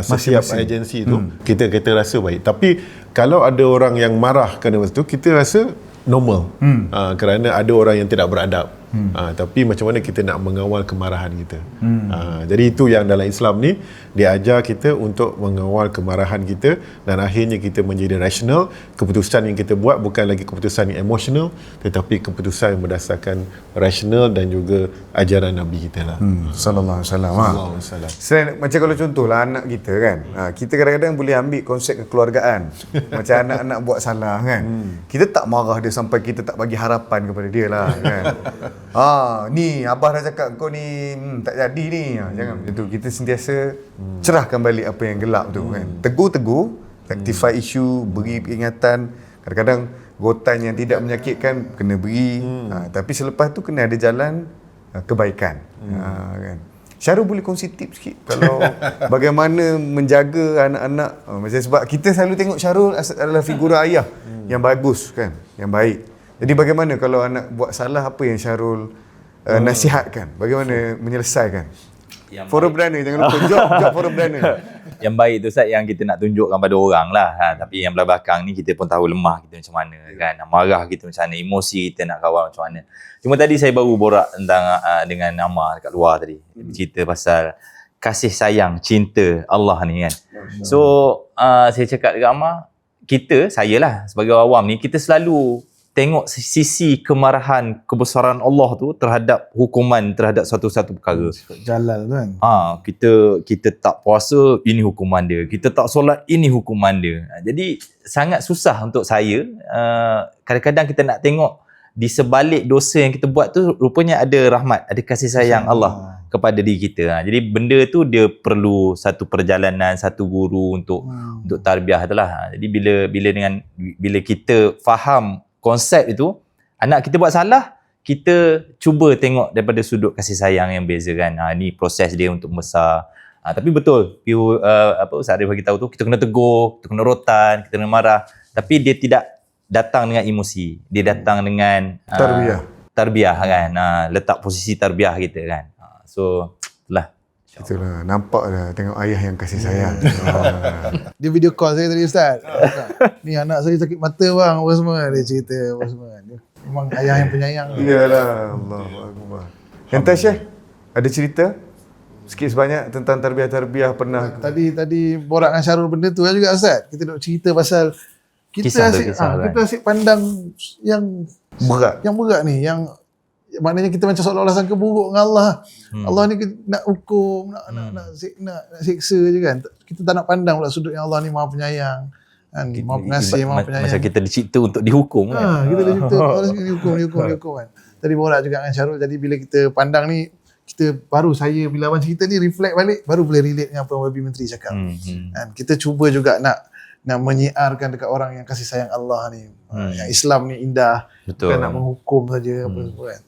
setiap agensi itu, kita rasa baik. Tapi kalau ada orang yang marah kerana itu, kita rasa normal. Kerana ada orang yang tidak beradab. Tapi macam mana kita nak mengawal kemarahan kita. Jadi itu yang dalam Islam ni dia ajar kita untuk mengawal kemarahan kita dan akhirnya kita menjadi rasional. Keputusan yang kita buat bukan lagi keputusan yang emosional, tetapi keputusan yang berdasarkan rasional dan juga ajaran Nabi kita lah. Sallallahu alaihi wasallam. Selain macam kalau contohlah anak kita kan, kita kadang-kadang boleh ambil konsep kekeluargaan. Macam anak-anak buat salah kan, kita tak marah dia sampai kita tak bagi harapan kepada dia lah kan. Ni abah dah cakap kau ni tak jadi ni. Jangan macam tu. Kita sentiasa cerahkan balik apa yang gelap tu kan. Tegur, rectify isu, beri peringatan. Kadang-kadang gotan yang tidak menyakitkan kena beri. Tapi selepas tu kena ada jalan kebaikan. Kan. Syarul boleh kongsi tips sikit kalau bagaimana menjaga anak-anak. Macam sebab kita selalu tengok Syarul adalah figura ayah yang bagus kan, yang baik. Jadi bagaimana kalau anak buat salah, apa yang Syarul nasihatkan? Bagaimana menyelesaikan? Forum Perdana, jangan lupa job Forum Perdana. Yang baik tu Ustaz yang kita nak tunjukkan pada orang lah. Tapi yang belakang ni kita pun tahu lemah kita macam mana kan. Marah kita macam mana, emosi kita nak kawal macam mana. Cuma tadi saya baru borak tentang dengan Amma dekat luar tadi. Cerita pasal kasih sayang, cinta Allah ni kan. So saya cakap dekat Amma, saya lah sebagai awam ni, kita selalu tengok sisi kemarahan, kebesaran Allah tu terhadap hukuman terhadap satu-satu perkara. Jalal tu kan. Kita tak puasa, ini hukuman dia. Kita tak solat, ini hukuman dia. Jadi sangat susah untuk saya. Kadang-kadang kita nak tengok di sebalik dosa yang kita buat tu rupanya ada rahmat, ada kasih sayang Allah kepada diri kita. Jadi benda tu dia perlu satu perjalanan, satu guru untuk tarbiyah tu lah. Jadi bila kita faham konsep itu, anak kita buat salah, kita cuba tengok daripada sudut kasih sayang yang beza kan. Ni proses dia untuk membesar. Tapi betul, Ustaz Arif bagi tahu tu, kita kena tegur, kita kena rotan, kita kena marah. Tapi dia tidak datang dengan emosi. Dia datang dengan tarbiyah kan. Letak posisi tarbiyah kita kan. So, itulah, nampak dah tengok ayah yang kasih sayang. Dia video call saya tadi Ustaz. Ni anak saya sakit mata bang, apa semua. Dia cerita apa semua. Dia memang ayah yang penyayang. Iyalah, Allahu Akbar. Yang Syekh, ada cerita sikit sebanyak tentang tarbiyah pernah? Tadi borak dengan Syarul benda tu juga Ustaz. Kita duk cerita pasal kita asyik pandang yang berat ni, yang maknanya kita macam seolah-olah sangka buruk dengan Allah. Allah ni nak hukum, nak siksa je kan. Kita tak nak pandang pula sudut yang Allah ni Maha Penyayang kan, Maha Pengasih, Maha Penyayang. Macam kita dicipta untuk dihukum kan. Kita dicipta dihukum kan. Tadi borak juga dengan Syarul, jadi bila kita pandang ni, saya bila abang cerita ni reflect balik, baru boleh relate dengan apa yang YB Menteri cakap. Kan kita cuba juga nak menyiarkan dekat orang yang kasih sayang Allah ni. Yang Islam ni indah. Betul. Bukan nak menghukum saja apa semua kan.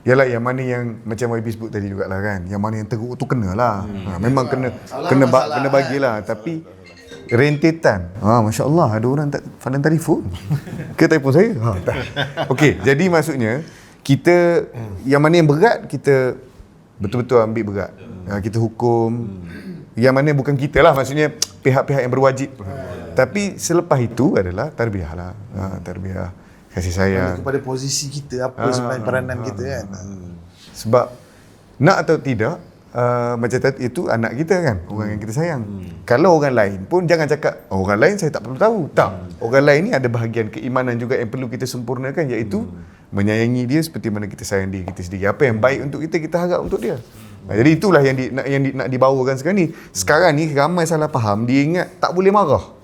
Yalah, yang mana yang macam YB sebut tadi jugalah kan. Yang mana yang teruk tu kenalah. Memang kena bagilah. Tapi rentetan. Masya Allah, ada orang tak pandang telefon. Ke telefon saya? Tak. Okey, jadi maksudnya kita yang mana yang berat kita betul-betul ambil berat. Kita hukum. Yang mana bukan kita lah, maksudnya pihak-pihak yang berwajib. Tapi selepas itu adalah tarbiyah lah. Tarbiyah, kasih sayang. Kepada posisi kita, apa sebenarnya peranan kita kan. Sebab nak atau tidak, macam itu anak kita kan, orang yang kita sayang. Kalau orang lain pun jangan cakap orang lain saya tak perlu tahu. Tak. Orang lain ni ada bahagian keimanan juga yang perlu kita sempurnakan, iaitu menyayangi dia seperti mana kita sayang diri kita sendiri. Apa yang baik untuk kita, kita harap untuk dia. Jadi itulah yang nak dibawakan sekarang ni. Sekarang ni ramai salah faham. Dia ingat tak boleh marah.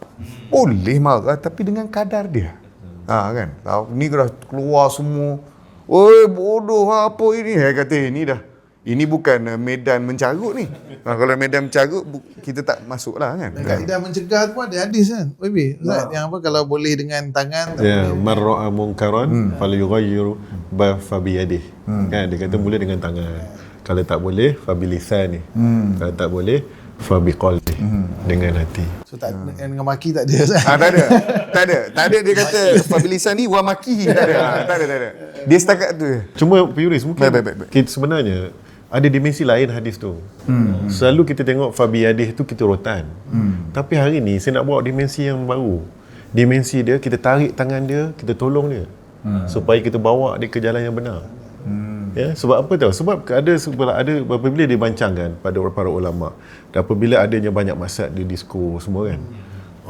Boleh marah tapi dengan kadar dia. Kan. Ni dah keluar semua. Oi bodoh apa ini? Saya kata ini bukan medan mencarut ni. Kalau medan mencarut kita tak masuk lah kan. Kaedah mencegah tu pun ada hadis kan. Ustaz, yang apa kalau boleh dengan tangan, man ra'a munkaran falyughayyir fa biyadihi. Kan dia kata boleh dengan tangan. Kalau tak boleh fa bilisani. Kalau tak boleh fa biqalbi, dengan hati. So tak dengan maki tak ada Ustaz. Tak ada dia kata fa bilisani wa maki. Tak ada. Dia setakat tu je. Cuma Yuris mungkin Baik. kita sebenarnya ada dimensi lain hadis tu. Selalu kita tengok fabiyadih tu kita rotan. Tapi hari ni saya nak bawa dimensi yang baru. Dimensi dia, kita tarik tangan dia, kita tolong dia. Supaya kita bawa dia ke jalan yang benar. Ya, sebab apa tahu? Sebab ada apabila dibancangkan pada para ulama, dan apabila adanya banyak masyarakat di disko semua kan.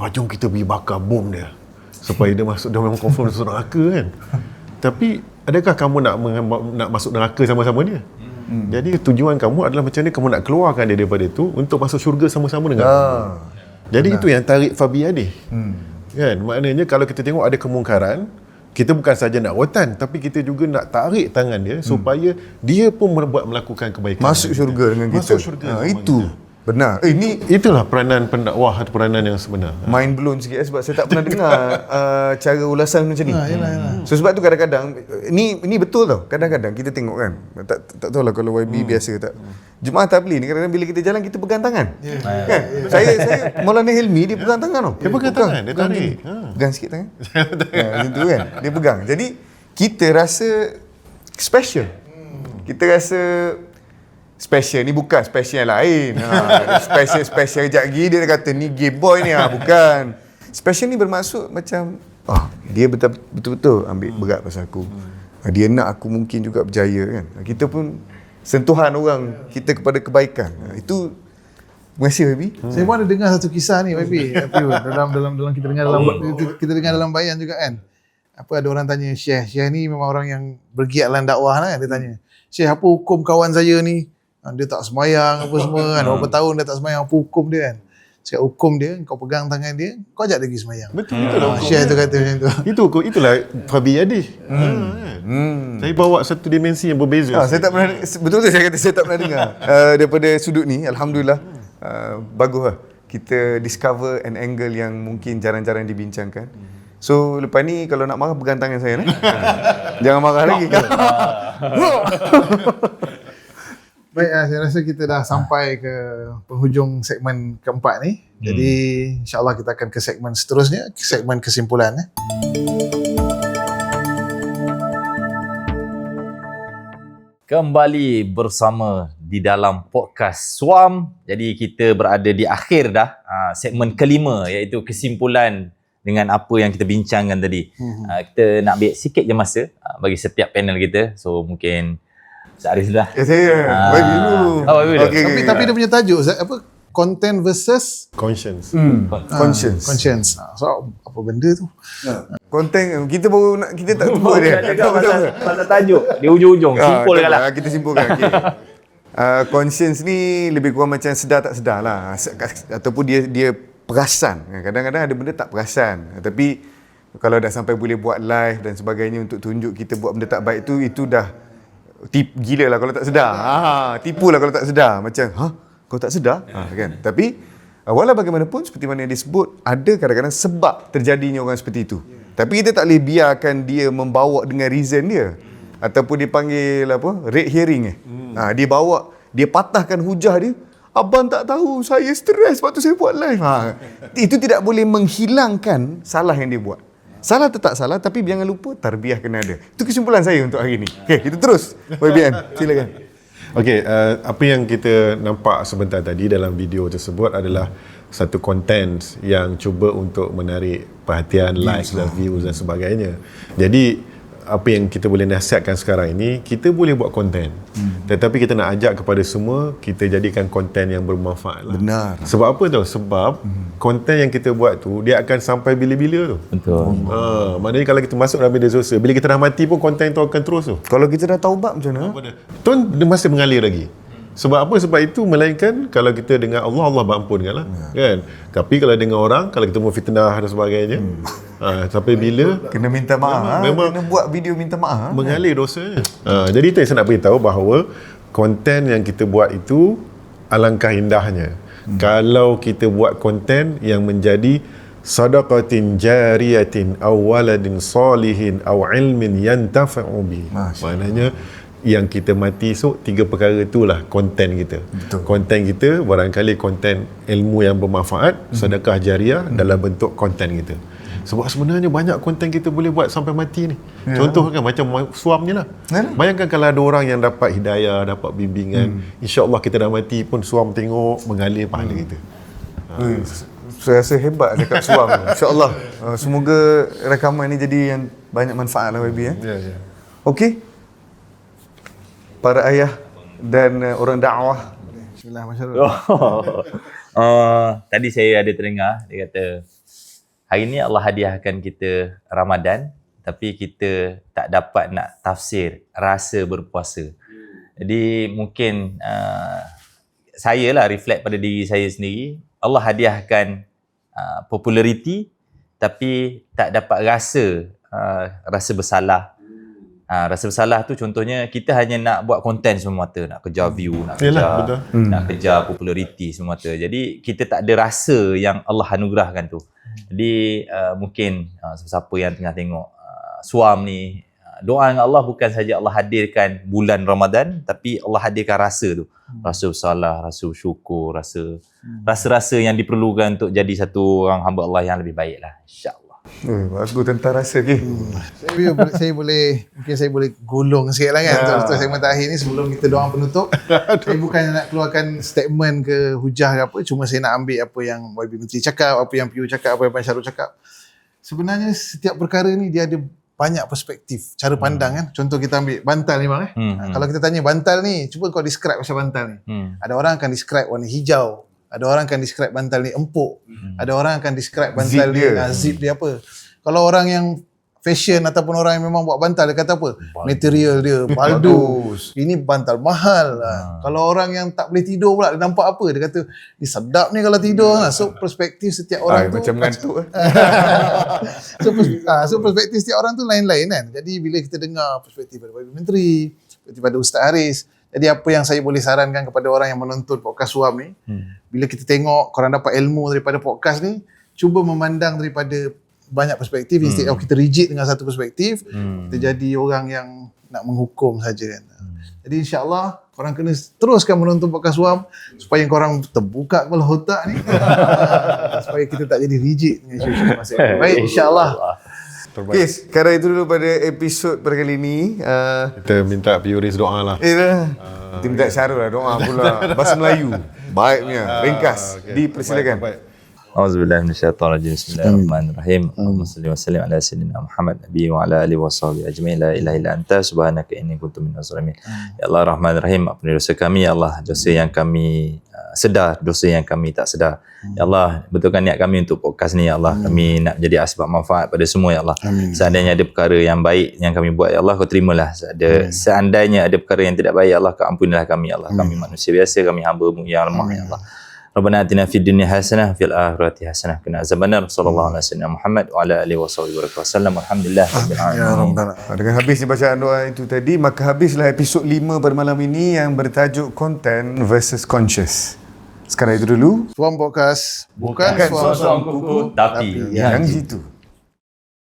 Jom kita pergi bakar bom dia. Supaya dia masuk, dia memang confirm masuk neraka kan. Tapi adakah kamu nak masuk neraka sama-sama dia? Jadi tujuan kamu adalah macam ni, kamu nak keluarkan dia daripada itu untuk masuk syurga sama-sama dengan kamu. Jadi itu yang tarik fabiyadih. Kan? Maknanya kalau kita tengok ada kemungkaran, kita bukan saja nak rotan, tapi kita juga nak tarik tangan dia supaya dia pun melakukan kebaikan. Masuk syurga dengan kita. Masuk syurga itu. Benar. Itulah peranan pendakwah atau peranan yang sebenar. Mind blown sikit sebab saya tak pernah dengar cara ulasan macam ni. So sebab tu kadang-kadang ni betul tau. Kadang-kadang kita tengok kan. Tak tahulah kalau YB biasa tak. Jemaah tabligh ni kadang-kadang bila kita jalan kita pegang tangan. Kan? Saya Maulana Hilmi dia pegang tangan tau. Dia pegang tangan, dia tarik. Pegang sikit tangan. Macam tu kan. Dia pegang. Jadi kita rasa special. Kita rasa special ni bukan special yang lain. Special kejap lagi dia kata ni gay boy ni. Bukan. Special ni bermaksud macam dia betul-betul ambil berat pasal aku. Dia nak aku mungkin juga berjaya kan. Kita pun sentuhan orang kita kepada kebaikan. Itu terima kasih Baby. Saya pun ada dengar satu kisah ni Baby. dalam kita dengar dalam bayan juga kan. Apa ada orang tanya Syekh ni memang orang yang bergiat dalam dakwah lah kan. Dia tanya, Syekh apa hukum kawan saya ni? Dia tak semayang apa semua kan. Berapa tahun dia tak semayang, apa hukum dia kan? Cakap hukum dia, kau pegang tangan dia, kau ajak dia pergi semayang. Betul, itulah hukum. Syekh tu kata macam tu. Itulah fabiyadih. Saya bawa satu dimensi yang berbeza. Saya tak pernah, betul-betul saya kata saya tak pernah dengar. Daripada sudut ni, alhamdulillah, bagus lah. Kita discover an angle yang mungkin jarang-jarang dibincangkan. So lepas ni kalau nak marah pegang tangan saya jangan marah lagi. Baik, saya rasa kita dah sampai ke penghujung segmen keempat ni. Jadi insyaAllah kita akan ke segmen seterusnya, segmen kesimpulan. Kembali bersama di dalam podcast SWAM. Jadi kita berada di akhir dah segmen kelima, iaitu kesimpulan dengan apa yang kita bincangkan tadi. Kita nak ambil sikit je masa bagi setiap panel kita. So mungkin Arif dah. Saya bagi dulu. Okay. Tapi dia punya tajuk apa? Content versus Conscience. conscience. So apa benda tu? Konten kita baru nak, kita tak tunggu dia. Pasal tajuk di ujung-ujung simpulkan lah. Kita simpulkan. Okay. Conscience ni lebih kurang macam sedar tak sedar lah, ataupun dia perasan. Kadang-kadang ada benda tak perasan, tapi kalau dah sampai boleh buat live dan sebagainya untuk tunjuk kita buat benda tak baik tu, itu dah gila lah kalau tak sedar. Tipu lah kalau tak sedar. Macam kau tak sedar kan. Tapi walau bagaimanapun, seperti mana yang disebut, ada kadang-kadang sebab terjadinya orang seperti itu. Tapi kita tak boleh biarkan dia membawa dengan reason dia, ataupun dipanggil red herring. Dia patahkan hujah dia. Abang tak tahu, saya stres sebab tu saya buat live. Itu tidak boleh menghilangkan salah yang dia buat. Salah tetap salah, tapi jangan lupa tarbiyah kena ada. Itu kesimpulan saya untuk hari ini. Okay, kita terus. YBN, silakan. Okay, apa yang kita nampak sebentar tadi dalam video tersebut adalah satu content yang cuba untuk menarik perhatian, likes dan views dan sebagainya. Jadi apa yang kita boleh nasihatkan sekarang ini, kita boleh buat konten. Tetapi kita nak ajak kepada semua, kita jadikan konten yang bermanfaat lah. Benar. Sebab apa tau? Sebab konten yang kita buat tu, dia akan sampai bila-bila tu. Betul. Maknanya kalau kita masuk dalam media sosial, bila kita dah mati pun konten tu akan terus tu. Kalau kita dah taubat macam mana? Dia masih mengalir lagi. Sebab apa? Sebab itu melainkan kalau kita dengar Allah, Allah berampunkan lah. Kan? Tapi kalau dengar orang, kalau kita mau fitnah dan sebagainya, sampai bila Kena minta maaf. Memang kena buat video minta maaf. mengalir dosanya. Jadi itu yang saya nak beritahu bahawa konten yang kita buat itu alangkah indahnya. Kalau kita buat konten yang menjadi sadaqatin jariyatin aw waladin salihin aw ilmin yantafa'u bi. Maknanya yang kita mati esok, 3 perkara itulah konten kita. Betul. Konten kita barangkali konten ilmu yang bermanfaat, sedekah jariah dalam bentuk konten kita. Sebab sebenarnya banyak konten kita boleh buat sampai mati ni. Contoh kan macam suam ni lah. Bayangkan kalau ada orang yang dapat hidayah, dapat bimbingan, insya-Allah kita dah mati pun suam tengok mengalir pahala kita. Saya rasa hebat dekat suam ni. InsyaAllah. Semoga rakaman ni jadi yang banyak manfaat lah YB. Okey. Para ayah dan orang dakwah. Bismillah, masyaallah. Tadi saya ada terdengar dia kata hari ni Allah hadiahkan kita Ramadan tapi kita tak dapat nak tafsir rasa berpuasa. Jadi mungkin saya lah reflect pada diri saya sendiri. Allah hadiahkan populariti tapi tak dapat rasa bersalah. Rasa bersalah tu contohnya kita hanya nak buat konten semata, nak kejar view, nak kejar populariti semata. Jadi kita tak ada rasa yang Allah anugerahkan tu. Jadi mungkin siapa yang tengah tengok suam ni, doa dengan Allah bukan saja Allah hadirkan bulan Ramadan, tapi Allah hadirkan rasa tu. Rasa bersalah, rasa bersyukur, rasa-rasa yang diperlukan untuk jadi satu orang hamba Allah yang lebih baik lah, insya-Allah. Bagus tentang rasa ke. Saya boleh gulung sikit lah kan untuk segmen terakhir ni sebelum kita doa penutup. Saya bukan nak keluarkan statement ke hujah ke apa, cuma saya nak ambil apa yang YB Menteri cakap, apa yang PU cakap, apa yang Pan Syarul cakap. Sebenarnya setiap perkara ni dia ada banyak perspektif, cara pandang kan. Contoh kita ambil bantal ni bang kalau kita tanya bantal ni, cuba kau describe pasal bantal ni. Ada orang akan describe warna hijau, ada orang akan describe bantal ni empuk, ada orang akan describe bantal zip dia apa. Kalau orang yang fashion ataupun orang yang memang buat bantal, dia kata apa? Material dia baldu, ini bantal mahal. Kalau orang yang tak boleh tidur pula, dia nampak apa? Dia kata ni sedap ni kalau tidur. So perspektif setiap orang tu macam ngantuk. So perspektif setiap orang tu lain-lain kan. Jadi bila kita dengar perspektif daripada YB Menteri, perspektif daripada Ustaz Haris, jadi apa yang saya boleh sarankan kepada orang yang menonton podcast Suam ni, bila kita tengok korang dapat ilmu daripada podcast ni, cuba memandang daripada banyak perspektif instead of kita rigid dengan satu perspektif, kita jadi orang yang nak menghukum saja kan. Jadi insya-Allah korang kena teruskan menonton podcast Suam supaya korang terbuka kepala otak ni supaya kita tak jadi rigid dengan isu-isu masa. Baik, insya-Allah. Okay, sekarang itu dulu pada episod pada kali ini. Kita minta Pioris doa lah. Kita minta Syarul lah doa pula. Bahasa Melayu. Baiknya, ringkas. Dipersilakan. Auzubillahi minasyaitonirrajim. Bismillahirrahmanirrahim. Allahumma shalli wa sallim ala sayyidina Muhammad nabi wa ala alihi wa sahbihi ajma'in. La ilaha illa anta subhanaka inni kuntu minaz zalimin. Ya Allah Rahmanir-Rahim, ampuni dosa kami ya Allah, dosa yang kami sedar, dosa yang kami tak sedar. Ya Allah, betulkan niat kami untuk podcast ni ya Allah. Kami nak menjadi asbab manfaat pada semua ya Allah. Seandainya ada perkara yang baik yang kami buat ya Allah, kau terimalah. Seandainya ada perkara yang tidak baik ya Allah, kau ampunilah kami ya Allah. Kami manusia biasa, kami hamba-Mu yang lemah ya Allah. Rabbana atina fid dunya hasanah fil akhirati hasanah qina azabannar. Sallallahu alaihi wasallam Muhammad wa ala alihi wasallam. Alhamdulillah rabbil alamin. Dengan habisnya bacaan doa itu tadi, maka habislah episod 5 pada malam ini yang bertajuk Content versus Conscious. Sekarang itu dulu. Suam Podcast bukan suam kuku tapi yang jitu.